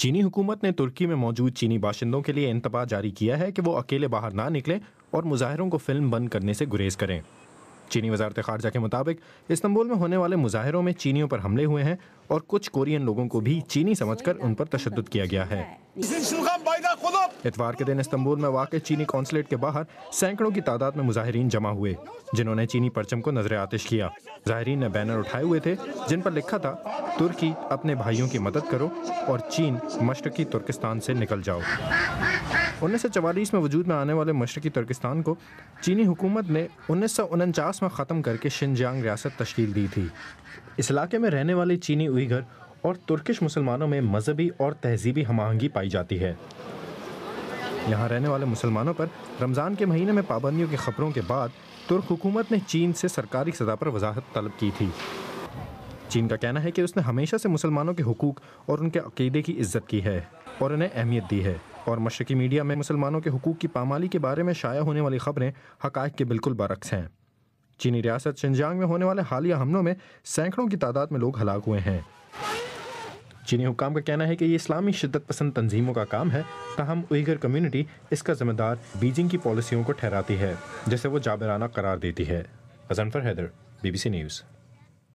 چینی حکومت نے ترکی میں موجود چینی باشندوں کے لیے انتباہ جاری کیا ہے کہ وہ اکیلے باہر نہ نکلیں اور مظاہروں کو فلم بند کرنے سے گریز کریں۔ چینی وزارت خارجہ کے مطابق استنبول میں ہونے والے مظاہروں میں چینیوں پر حملے ہوئے ہیں اور کچھ کورین لوگوں کو بھی چینی سمجھ کر ان پر تشدد کیا گیا ہے۔ اتوار کے دن استنبول میں واقع چینی قونصلیٹ کے باہر سینکڑوں کی تعداد میں مظاہرین جمع ہوئے جنہوں نے چینی پرچم کو نذر آتش کیا۔ ظاہرین نے بینر اٹھائے ہوئے تھے جن پر لکھا تھا ترکی اپنے بھائیوں کی مدد کرو اور چین مشرقی ترکستان سے نکل جاؤ۔ 1944 میں وجود میں آنے والے مشرقی ترکستان کو چینی حکومت نے 1949 میں ختم کر کے شنجیانگ ریاست تشکیل دی تھی۔ اس علاقے میں رہنے والے چینی اوئیگر اور ترکش مسلمانوں میں مذہبی اور تہذیبی ہم آہنگی پائی جاتی ہے۔ یہاں رہنے والے مسلمانوں پر رمضان کے مہینے میں پابندیوں کی خبروں کے بعد ترک حکومت نے چین سے سرکاری سطح پر وضاحت طلب کی تھی۔ چین کا کہنا ہے کہ اس نے ہمیشہ سے مسلمانوں کے حقوق اور ان کے عقیدے کی عزت کی ہے اور انہیں اہمیت دی ہے، اور مشرقی میڈیا میں مسلمانوں کے حقوق کی پامالی کے بارے میں شائع ہونے والی خبریں حقائق کے بالکل برعکس ہیں۔ چینی ریاست شنجیانگ میں ہونے والے حالیہ حملوں میں سینکڑوں کی تعداد میں لوگ ہلاک ہوئے ہیں۔ چینی حکام کا کہنا ہے کہ یہ اسلامی شدت پسند تنظیموں کا کام ہے، تاہم اوئیگر کمیونٹی اس کا ذمہ دار بیجنگ کی پالیسیوں کو ٹھہراتی ہے جسے وہ جابرانہ قرار دیتی ہے۔ Ghazanfar Haider, BBC news.